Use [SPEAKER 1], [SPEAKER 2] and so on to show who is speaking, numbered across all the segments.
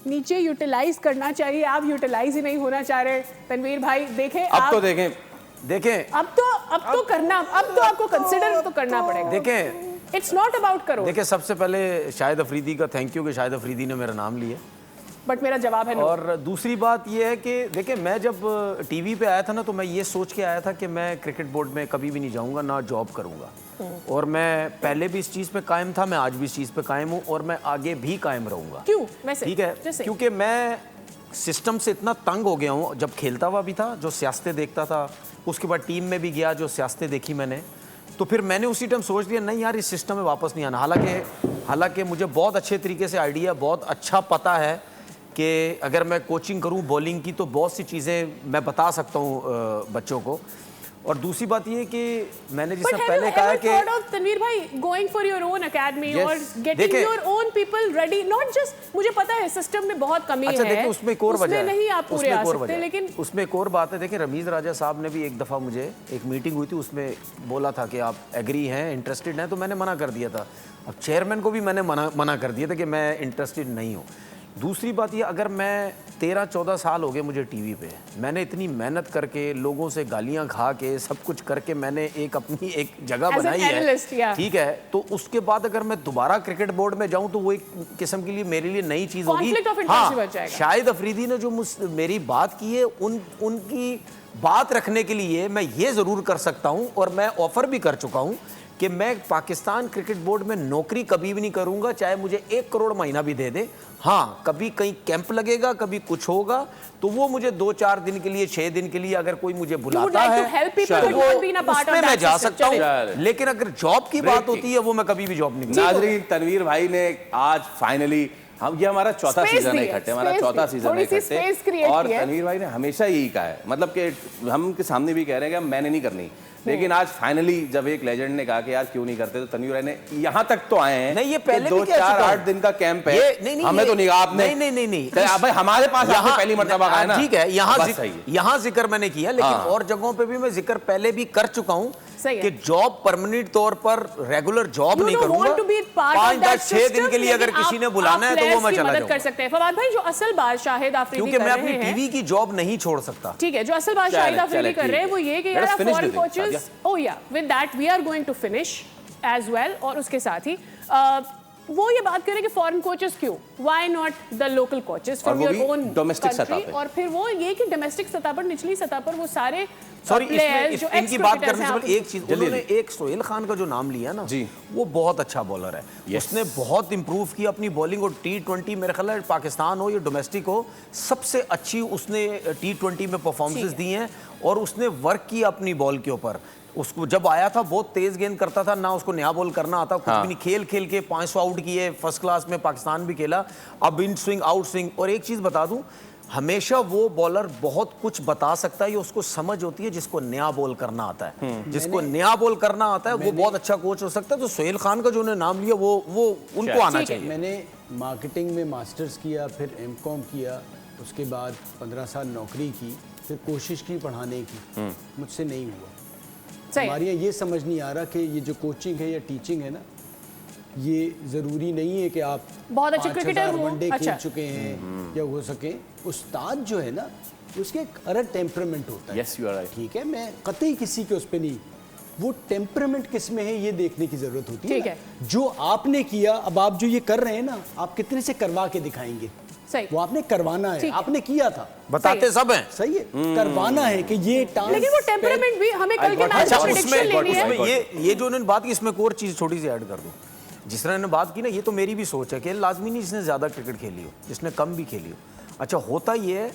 [SPEAKER 1] नीचे यूटिलाइज करना चाहिए, आप यूटिलाइज ही नहीं होना चाह रहे। तनवीर भाई देखें,
[SPEAKER 2] अब तो देखें
[SPEAKER 1] अब तो करना, अब तो आपको कंसिडर तो करना पड़ेगा।
[SPEAKER 2] देखें,
[SPEAKER 1] इट्स नॉट अबाउट करो।
[SPEAKER 2] देखिए सबसे पहले शाहिद अफरीदी का थैंक यू कि शाहिद अफरीदी ने मेरा नाम लिया,
[SPEAKER 1] बट मेरा जवाब है नो।
[SPEAKER 2] और दूसरी बात ये है कि देखिए मैं जब टीवी पे आया था ना, तो मैं ये सोच के आया था कि मैं क्रिकेट बोर्ड में कभी भी नहीं जाऊंगा, ना जॉब करूंगा, और मैं पहले भी इस चीज़ पे कायम था, मैं आज भी इस चीज़ पे कायम हूँ और मैं आगे भी कायम रहूंगा।
[SPEAKER 1] क्यों? वैसे
[SPEAKER 2] ठीक है, क्योंकि मैं सिस्टम से इतना तंग हो गया हूँ। जब खेलता हुआ भी था, जो सियासतें देखता था, उसके बाद टीम में भी गया, जो सियासतें देखी मैंने, तो फिर मैंने उसी टाइम सोच लिया नहीं यार इस सिस्टम में वापस नहीं आना। हालांकि मुझे बहुत अच्छे तरीके से आइडिया, बहुत अच्छा पता है कि अगर मैं कोचिंग करूं बॉलिंग की तो बहुत सी चीज़ें मैं बता सकता हूं बच्चों को। और दूसरी बात ये कि मैंने जिससे पहले कहा है कि
[SPEAKER 1] तनवीर भाई going for your own academy और getting your own people ready, not just, मुझे पता है सिस्टम में बहुत कमी है।
[SPEAKER 2] अच्छा देखिए उसमें एक और वजह है,
[SPEAKER 1] नहीं आप पूरे आ सकते, लेकिन
[SPEAKER 2] उसमें एक और बात है। देखिए रमीज़ राजा साहब ने भी एक दफ़ा मुझे एक मीटिंग हुई थी, उसमें बोला था कि आप एग्री हैं, इंटरेस्टेड हैं, तो मैंने मना कर दिया था। अब चेयरमैन को भी मैंने मना कर दिया था कि मैं इंटरेस्टेड नहीं हूँ। दूसरी बात ये, अगर मैं 13-14 साल हो गए मुझे टीवी पे, मैंने इतनी मेहनत करके, लोगों से गालियां खा के, सब कुछ करके मैंने एक अपनी एक जगह बनाई है, ठीक है, तो उसके बाद अगर मैं दोबारा क्रिकेट बोर्ड में जाऊं तो वो एक किस्म के लिए मेरे लिए नई चीज़ होगी। हाँ, शाहिद अफरीदी ने जो मेरी बात की है, उनकी बात रखने के लिए मैं ये ज़रूर कर सकता हूँ, और मैं ऑफ़र भी कर चुका हूँ कि मैं पाकिस्तान क्रिकेट बोर्ड में नौकरी कभी भी नहीं करूंगा, चाहे मुझे 1 करोड़ महीना भी दे दे। हाँ, कभी कहीं कैंप लगेगा, कभी कुछ होगा, तो वो मुझे 2-4 दिन के लिए, 6 दिन के लिए अगर कोई मुझे बुलाता है उसमें मैं जा सकता हूँ, लेकिन अगर जॉब की बात होती है वो मैं कभी भी जॉब नहीं।
[SPEAKER 3] नाज़रीन, तनवीर भाई ने आज फाइनली, हम ये हमारा चौथा सीजन है इकट्ठे, हमारा चौथा सीजन है इकट्ठे, और तनवीर भाई ने हमेशा यही कहा है, मतलब कि हम के सामने भी कह रहे हैं कि मैंने नहीं करनी, लेकिन आज फाइनली जब एक लेजेंड ने कहा कि यार क्यों नहीं करते, तो तनवीर भाई ने यहाँ तक तो आए हैं।
[SPEAKER 2] नहीं, ये पहले
[SPEAKER 3] 2-4-8 दिन का कैंप है, हमें तो नहीं, आपने
[SPEAKER 2] नहीं
[SPEAKER 3] भाई हमारे पास आपने पहली मर्तबा कहा है ना,
[SPEAKER 2] ठीक है, यहाँ जिक्र मैंने किया, लेकिन और जगहों पे भी मैं जिक्र पहले भी कर चुका हूँ कि जॉब परमानेंट तौर पर रेगुलर जॉब नहीं करूंगा, 5-6 दिन के लिए अगर किसी ने बुलाना है तो वो मैं चला जाऊंगा।
[SPEAKER 1] कर सकते हैं फवाद भाई, जो असल बात शाहिद आफरीदी
[SPEAKER 2] क्योंकि मैं अपनी टीवी की जॉब नहीं छोड़ सकता।
[SPEAKER 1] ठीक है, जो असल बात शाहिद आफरीदी कर रहे हैं वो ये कि यार foreign coaches, oh yeah with that we are going to finish as well, और उसके साथ ही वो ये बात करें कि फॉरेन कोचेस क्यों, why not the local coaches from your own
[SPEAKER 3] domestic सतह पे,
[SPEAKER 1] और फिर वो ये कि डोमेस्टिक सतह पर, निचली सतह पर वो सारे
[SPEAKER 2] इनकी बात करने से पहले एक चीज, उन्होंने एक सोहेल खान का जो नाम लिया ना जी, वो बहुत अच्छा बॉलर है, उसने बहुत इंप्रूव किया अपनी बॉलिंग, और T20 मेरे ख्याल है पाकिस्तान हो या डोमेस्टिक हो, सबसे अच्छी उसने T20 में परफॉर्मेंसेस दी हैं, और उसने वर्क किया अपनी बॉल के ऊपर। उसको जब आया था बहुत तेज गेंद करता था, ना उसको नया बॉल करना आता, कुछ भी नहीं, खेल के 500 आउट किए, फर्स्ट क्लास में पाकिस्तान भी खेला, अब इन स्विंग आउट स्विंग। और एक चीज बता दूं, हमेशा वो बॉलर बहुत कुछ बता सकता है, ये उसको समझ होती है जिसको नया बॉल करना आता है, जिसको नया बॉल करना आता है वो बहुत अच्छा कोच हो सकता है। तो सोहेल खान का जो उन्होंने नाम लिया वो उनको आना चाहिए।
[SPEAKER 4] मैंने मार्केटिंग में मास्टर्स किया, फिर M.Com किया, उसके बाद 15 साल नौकरी की, फिर कोशिश की पढ़ाने की, मुझसे नहीं हुआ। हमारे यहाँ ये समझ नहीं आ रहा कि ये जो कोचिंग है या टीचिंग है ना, ये ज़रूरी नहीं है कि आप
[SPEAKER 1] बहुत अच्छे क्रिकेटर
[SPEAKER 4] वनडे खेल चुके हैं या हो सके। उस्ताद जो है ना, उसके एक अलग टेम्परामेंट होता है।
[SPEAKER 3] Yes, you are right.
[SPEAKER 4] ठीक है, मैं कतई किसी के उस पर नहीं, वो टेम्परामेंट किस में है ये देखने की ज़रूरत होती है। जो आपने किया, अब आप जो ये कर रहे हैं ना, आप कितने से करवा के दिखाएंगे, सही, वो आपने करवाना है, आपने किया था,
[SPEAKER 2] बताते सब हैं,
[SPEAKER 4] सही है, करवाना है कि ये टास्क,
[SPEAKER 1] लेकिन वो टेम्परामेंट भी हमें कल के मैच में प्रेडिक्शन लेनी है।
[SPEAKER 2] ये जो उन्होंने बात की, इसमें एक और चीज छोटी सी ऐड कर दूं, जिस तरह ने बात की ना, ये तो मेरी भी सोच है कि लाजमी नहीं जिसने ज्यादा क्रिकेट खेली हो, जिसने कम भी खेली हो। अच्छा, होता ये है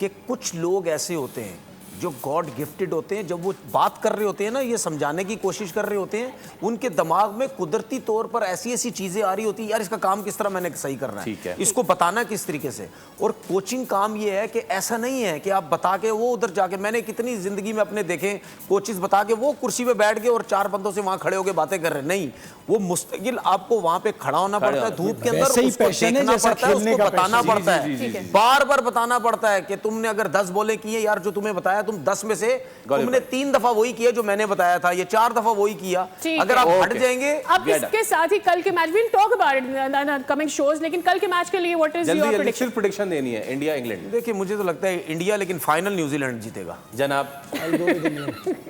[SPEAKER 2] कि कुछ लोग ऐसे होते हैं जो गॉड गिफ्टेड होते हैं, जब वो बात कर रहे होते हैं ना, ये समझाने की कोशिश कर रहे होते हैं, उनके दिमाग में कुदरती तौर पर ऐसी ऐसी चीज़ें आ रही होती हैं, यार इसका काम किस तरह मैंने सही करना है, इसको बताना किस तरीके से। और कोचिंग काम ये है कि ऐसा नहीं है कि आप बता के वो उधर जाके, मैंने कितनी ज़िंदगी में अपने देखे कोचेस बता के वो कुर्सी पे बैठ गए और 4 बंदों से वहाँ खड़े होकर बातें कर रहे हैं, नहीं, वो मुस्तकिल आपको वहां पे खड़ा होना पड़ता है धूप के अंदर,
[SPEAKER 4] वैसे ही
[SPEAKER 2] उसको
[SPEAKER 4] पैशन है
[SPEAKER 2] देखना
[SPEAKER 4] जैसा
[SPEAKER 2] पड़ता है,
[SPEAKER 4] खेलने
[SPEAKER 2] उसको
[SPEAKER 4] का
[SPEAKER 2] बताना
[SPEAKER 4] पैशन।
[SPEAKER 2] पड़ता
[SPEAKER 3] जी, जी,
[SPEAKER 2] है,
[SPEAKER 3] जी, जी।
[SPEAKER 2] बार बार बताना पड़ता है कि तुमने अगर 10 बॉलें की है यार, जो तुम्हें बताया तुम 10 में से तुमने 3 दफा वही किया जो मैंने बताया था, ये 4 दफा वही किया। अगर आप हट जाएंगे।
[SPEAKER 1] अब इसके साथ ही कल के match, will talk about it coming shows, लेकिन कल के मैच के लिए व्हाट इज योर प्रेडिक्शन?
[SPEAKER 3] सिर्फ प्रेडिक्शन देनी है, इंडिया इंग्लैंड।
[SPEAKER 2] देखिए मुझे तो लगता है इंडिया, लेकिन फाइनल न्यूजीलैंड जीतेगा।
[SPEAKER 3] जनाब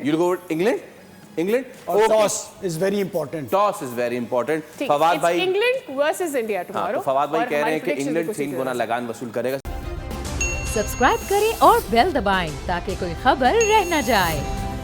[SPEAKER 3] यू गो इंग्लैंड। इंग्लैंड
[SPEAKER 4] और toss is very important.
[SPEAKER 3] Toss is very important. Fawad भाई,
[SPEAKER 1] England versus India tomorrow.
[SPEAKER 3] Fawad भाई कह रहे हैं कि इंग्लैंड 3 गुना लगान वसूल करेगा।
[SPEAKER 5] सब्सक्राइब करें और बेल दबाएं ताकि कोई खबर रह न जाए।